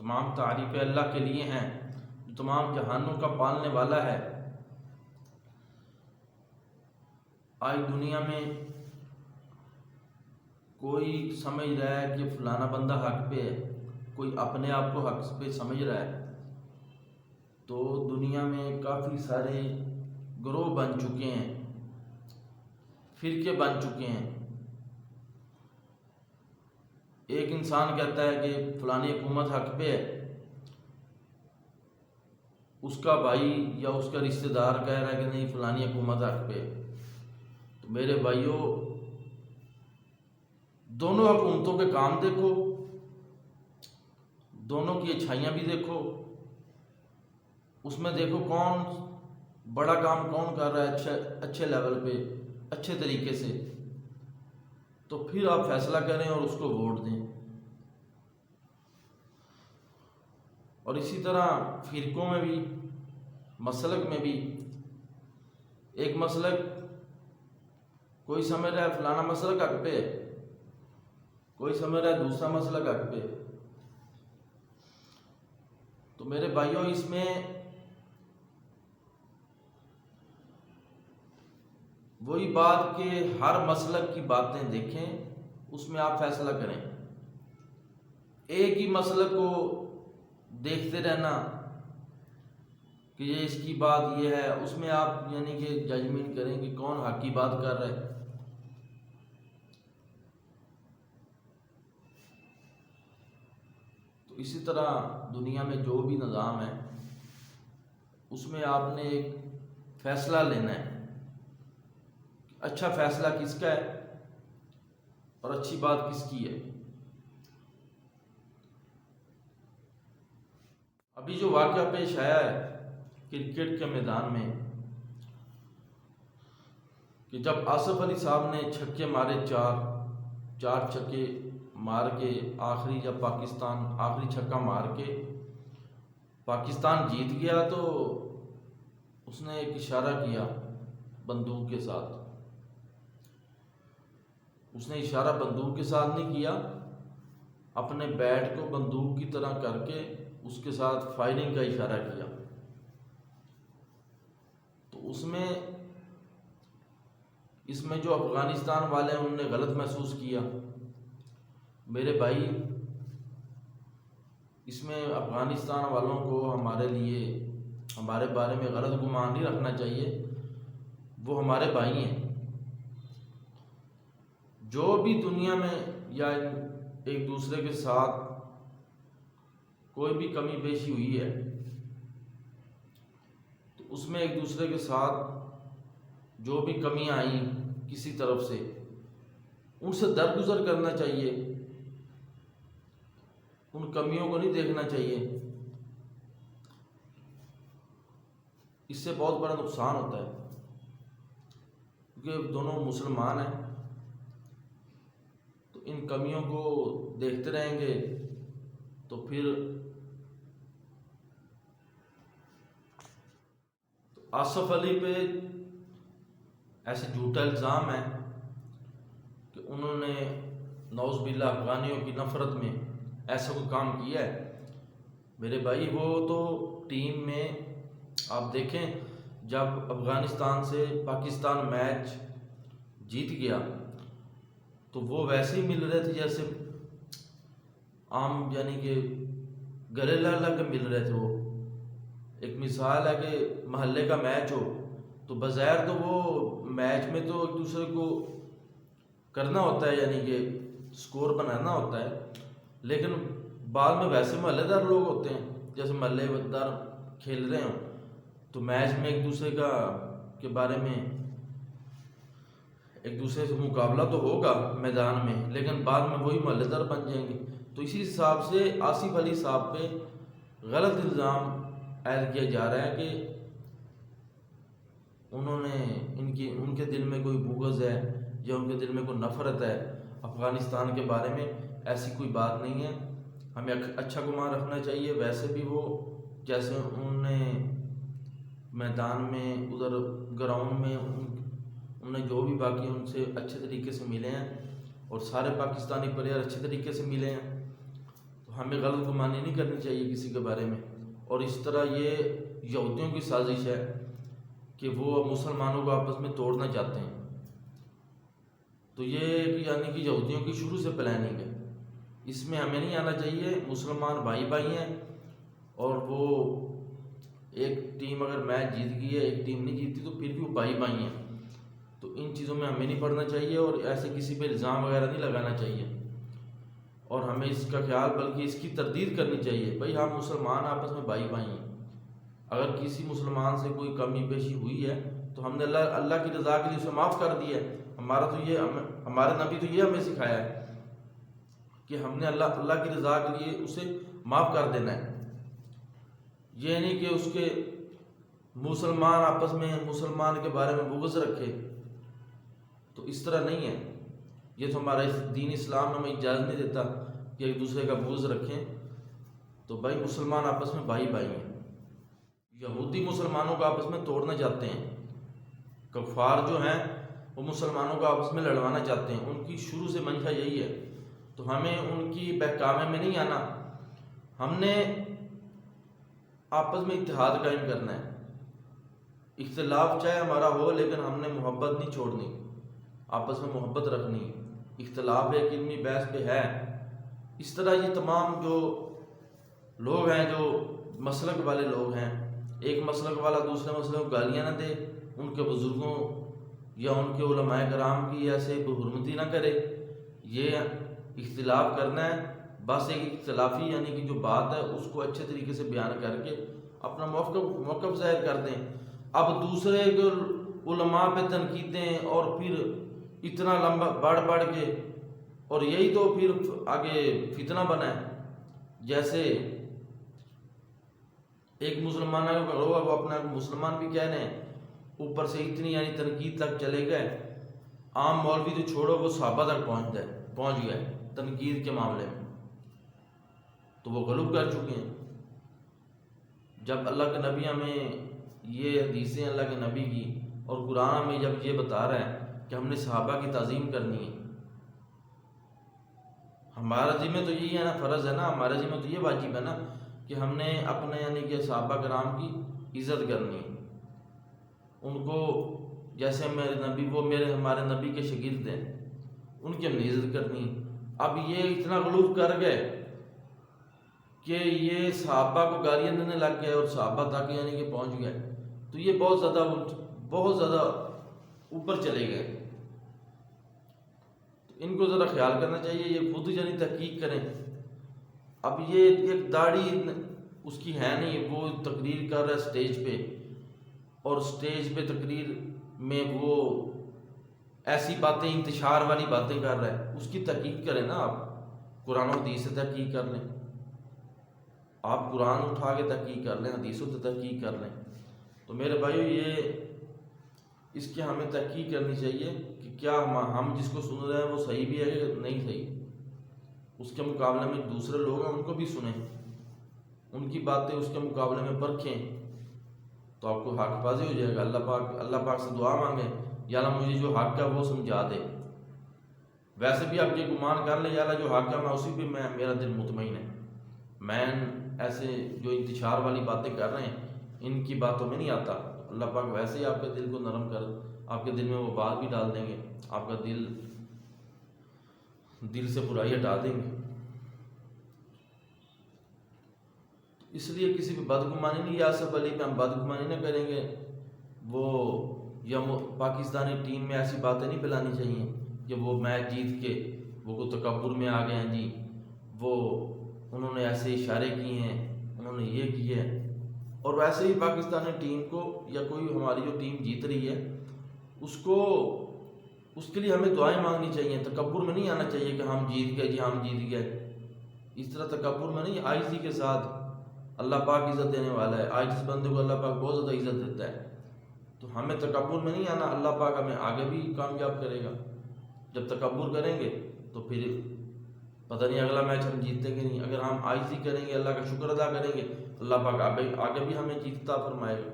تمام تعریفیں اللہ کے لیے ہیں جو تمام جہانوں کا پالنے والا ہے۔ آج دنیا میں کوئی سمجھ رہا ہے کہ فلانا بندہ حق پہ ہے، کوئی اپنے آپ کو حق پہ سمجھ رہا ہے، تو دنیا میں کافی سارے گروہ بن چکے ہیں، فرقے بن چکے ہیں۔ ایک انسان کہتا ہے کہ فلانی حکومت حق پہ ہے، اس کا بھائی یا اس کا رشتہ دار کہہ رہا ہے کہ نہیں فلانی حکومت حق پہ ہے۔ تو میرے بھائیوں، دونوں حکومتوں کے کام دیکھو، دونوں کی اچھائیاں بھی دیکھو، اس میں دیکھو کون بڑا کام کون کر رہا ہے اچھے لیول پہ، اچھے طریقے سے، تو پھر آپ فیصلہ کریں اور اس کو ووٹ دیں۔ اور اسی طرح فرقوں میں بھی، مسلک میں بھی، ایک مسلک کوئی سمجھ رہا ہے فلانا مسلک حق پہ ہے، کوئی سمجھ رہا ہے دوسرا مسلک حق پہ۔ تو میرے بھائیوں، اس میں وہی بات کہ ہر مسلک کی باتیں دیکھیں، اس میں آپ فیصلہ کریں۔ ایک ہی مسلک کو دیکھتے رہنا کہ یہ اس کی بات یہ ہے، اس میں آپ یعنی کہ ججمنٹ کریں کہ کون حق کی بات کر رہا ہے۔ تو اسی طرح دنیا میں جو بھی نظام ہے، اس میں آپ نے ایک فیصلہ لینا ہے، اچھا فیصلہ کس کا ہے اور اچھی بات کس کی ہے۔ ابھی جو واقعہ پیش آیا ہے کرکٹ کے میدان میں، کہ جب آصف علی صاحب نے چھکے مارے، چار چھکے مار کے آخری جب پاکستان آخری چھکا مار کے پاکستان جیت گیا، تو اس نے ایک اشارہ کیا بندوق کے ساتھ۔ اس نے اشارہ بندوق کے ساتھ نہیں کیا، اپنے بیٹ کو بندوق کی طرح کر کے اس کے ساتھ فائرنگ کا اشارہ کیا۔ تو اس میں جو افغانستان والے ہیں انہوں نے غلط محسوس کیا۔ میرے بھائی، اس میں افغانستان والوں کو ہمارے بارے میں غلط گمان نہیں رکھنا چاہیے، وہ ہمارے بھائی ہیں۔ جو بھی دنیا میں یا ایک دوسرے کے ساتھ کوئی بھی کمی بیشی ہوئی ہے، تو اس میں ایک دوسرے کے ساتھ جو بھی کمیاں آئیں کسی طرف سے، ان سے درگزر کرنا چاہیے، ان کمیوں کو نہیں دیکھنا چاہیے۔ اس سے بہت بڑا نقصان ہوتا ہے، کیونکہ دونوں مسلمان ہیں، تو ان کمیوں کو دیکھتے رہیں گے تو پھر آصف علی پہ ایسے جھوٹا الزام ہے کہ انہوں نے نعوذ باللہ افغانیوں کی نفرت میں ایسا کوئی کام کیا ہے۔ میرے بھائی، وہ تو ٹیم میں آپ دیکھیں، جب افغانستان سے پاکستان میچ جیت گیا تو وہ ویسے ہی مل رہے تھے جیسے عام، یعنی کہ گلے لگ کے مل رہے تھے۔ وہ ایک مثال ہے کہ محلے کا میچ ہو تو بظاہر تو وہ میچ میں تو ایک دوسرے کو کرنا ہوتا ہے، یعنی کہ سکور بنانا ہوتا ہے، لیکن بعد میں ویسے محلے دار لوگ ہوتے ہیں، جیسے محلے دار کھیل رہے ہوں تو میچ میں ایک دوسرے کے بارے میں ایک دوسرے سے مقابلہ تو ہوگا میدان میں، لیکن بعد میں وہی محلے دار بن جائیں گے۔ تو اسی حساب سے آصف علی صاحب پہ غلط الزام عائد کیا جا رہا ہے کہ انہوں نے ان کے دل میں کوئی بغض ہے یا ان کے دل میں کوئی نفرت ہے افغانستان کے بارے میں۔ ایسی کوئی بات نہیں ہے، ہمیں اچھا گمان رکھنا چاہیے۔ ویسے بھی وہ جیسے انہوں نے میدان میں ادھر گراؤنڈ میں انہوں نے جو بھی باقی ان سے اچھے طریقے سے ملے ہیں، اور سارے پاکستانی پلیئر اچھے طریقے سے ملے ہیں، تو ہمیں غلط گمانی نہیں کرنی چاہیے کسی کے بارے میں۔ اور اس طرح یہ یہودیوں کی سازش ہے کہ وہ مسلمانوں کو آپس میں توڑنا چاہتے ہیں۔ تو یہ یعنی کہ یہودیوں کی شروع سے پلاننگ ہے، اس میں ہمیں نہیں آنا چاہیے۔ مسلمان بھائی بھائی ہیں، اور وہ ایک ٹیم اگر میچ جیت گئی ہے ایک ٹیم نہیں جیتی تو پھر بھی وہ بھائی بھائی ہیں۔ تو ان چیزوں میں ہمیں نہیں پڑنا چاہیے، اور ایسے کسی پہ الزام وغیرہ نہیں لگانا چاہیے، اور ہمیں اس کا خیال بلکہ اس کی تردید کرنی چاہیے۔ بھائی ہم مسلمان آپس میں بھائی بھائی ہیں، اگر کسی مسلمان سے کوئی کمی پیشی ہوئی ہے تو ہم نے اللہ کی رضا کے لیے اسے معاف کر دیا ہے۔ ہمارے نبی تو یہ ہمیں سکھایا ہے کہ ہم نے اللہ کی رضا کے لیے اسے معاف کر دینا ہے۔ یہ نہیں کہ اس کے مسلمان آپس میں مسلمان کے بارے میں بغض رکھے، تو اس طرح نہیں ہے۔ یہ تو ہمارا دین اسلام ہمیں اجازت نہیں دیتا کہ ایک دوسرے کا بغض رکھیں۔ تو بھائی مسلمان آپس میں بھائی بھائی ہیں۔ یہودی مسلمانوں کو آپس میں توڑنا چاہتے ہیں، کفار جو ہیں وہ مسلمانوں کو آپس میں لڑوانا چاہتے ہیں، ان کی شروع سے منشا یہی ہے۔ تو ہمیں ان کی بہکامے میں نہیں آنا، ہم نے آپس میں اتحاد قائم کرنا ہے۔ اختلاف چاہے ہمارا ہو لیکن ہم نے محبت نہیں چھوڑنی، آپس میں محبت رکھنی۔ اختلاف ایک علمی بحث پہ ہے۔ اس طرح یہ تمام جو لوگ ہیں جو مسلک والے لوگ ہیں، ایک مسلک والا دوسرے مسلک کو گالیاں نہ دے، ان کے بزرگوں یا ان کے علماء کرام کی ایسے بحرمتی نہ کرے۔ یہ اختلاف کرنا ہے، بس ایک اختلافی یعنی کہ جو بات ہے اس کو اچھے طریقے سے بیان کر کے اپنا موقف ظاہر کر دیں۔ اب دوسرے کے علماء پہ تنقیدیں اور پھر اتنا لمبا بڑھ کے، اور یہی تو پھر آگے فتنہ بنا ہے۔ جیسے ایک مسلمان ہوگا وہ اپنا مسلمان بھی کہہ رہے ہیں، اوپر سے اتنی یعنی تنقید تک چلے گئے، عام مولوی تو چھوڑو وہ صحابہ تک پہنچ گئے تنقید کے معاملے میں، تو وہ غلط کر چکے ہیں۔ جب اللہ کے نبی ہمیں یہ حدیثیں اللہ کے نبی کی اور قرآن ہمیں جب یہ بتا رہا ہے کہ ہم نے صحابہ کی تعظیم کرنی ہے، ہمارا ذمہ تو یہی ہے نا، فرض ہے نا، ہمارا ذمہ تو یہ واجب ہے نا کہ ہم نے اپنے یعنی کہ صحابہ کرام کی عزت کرنی ہے، ان کو جیسے ہمارے نبی کے شاگرد ہیں ان کی ہم نے عزت کرنی ہے۔ اب یہ اتنا غلو کر گئے کہ یہ صحابہ کو گالیاں دینے لگ گئے اور صحابہ تک یعنی کہ پہنچ گئے، تو یہ بہت زیادہ اوپر چلے گئے۔ ان کو ذرا خیال کرنا چاہیے، یہ خود یعنی تحقیق کریں۔ اب یہ ایک داڑھی اس کی ہے نہیں، وہ تقریر کر رہا ہے سٹیج پہ، اور سٹیج پہ تقریر میں وہ ایسی باتیں انتشار والی باتیں کر رہا ہے، اس کی تحقیق کریں نا، آپ قرآن و حدیث سے تحقیق کر لیں، آپ قرآن اٹھا کے تحقیق کر لیں، حدیثوں سے تحقیق کر لیں۔ تو میرے بھائیو یہ اس کی ہمیں تحقیق کرنی چاہیے کہ کیا ہم جس کو سن رہے ہیں وہ صحیح بھی ہے کہ نہیں صحیح، اس کے مقابلے میں دوسرے لوگ ہیں ان کو بھی سنیں، ان کی باتیں اس کے مقابلے میں پرکھیں، تو آپ کو حق بازی ہو جائے گا۔ اللہ پاک سے دعا مانگیں، یا اللہ مجھے جو حق ہے وہ سمجھا دے۔ ویسے بھی آپ یہ گمان کر لیں یا اللہ جو حق ہے میں اسی پہ میرا دل مطمئن ہے، میں ایسے جو انتشار والی باتیں کر رہے ہیں ان کی باتوں میں نہیں آتا۔ اللہ پاک ویسے ہی آپ کے دل کو نرم کر آپ کے دل میں وہ بات بھی ڈال دیں گے، آپ کا دل سے برائی ہٹا دیں گے۔ اس لیے کسی پہ بدگمانی نہیں، یاسف علی پہ ہم بدگمانی نہ کریں گے، وہ یا پاکستانی ٹیم میں ایسی باتیں نہیں پھیلانی چاہیے کہ وہ میچ جیت کے وہ کو تکبر میں آ گئے ہیں، جی وہ انہوں نے ایسے اشارے کیے ہیں، انہوں نے یہ کیا ہے۔ اور ویسے ہی پاکستانی ٹیم کو یا کوئی ہماری جو ٹیم جیت رہی ہے اس کے لیے ہمیں دعائیں مانگنی چاہیے، تکبر میں نہیں آنا چاہیے کہ ہم جیت گئے، جی ہم جیت گئے، اس طرح تکبر میں نہیں، عاجزی کے ساتھ۔ اللہ پاک عزت دینے والا ہے، عاجز بندے کو اللہ پاک بہت زیادہ عزت دیتا ہے، تو ہمیں تکبر میں نہیں آنا، اللہ پاک ہمیں آگے بھی کامیاب کرے گا۔ جب تکبر کریں گے تو پھر پتہ نہیں اگلا میچ ہم جیتیں گے نہیں۔ اگر ہم عاجزی کریں گے، اللہ کا شکر ادا کریں گے، اللہ پاک آگے بھی ہمیں جیت عطا فرمائے گا۔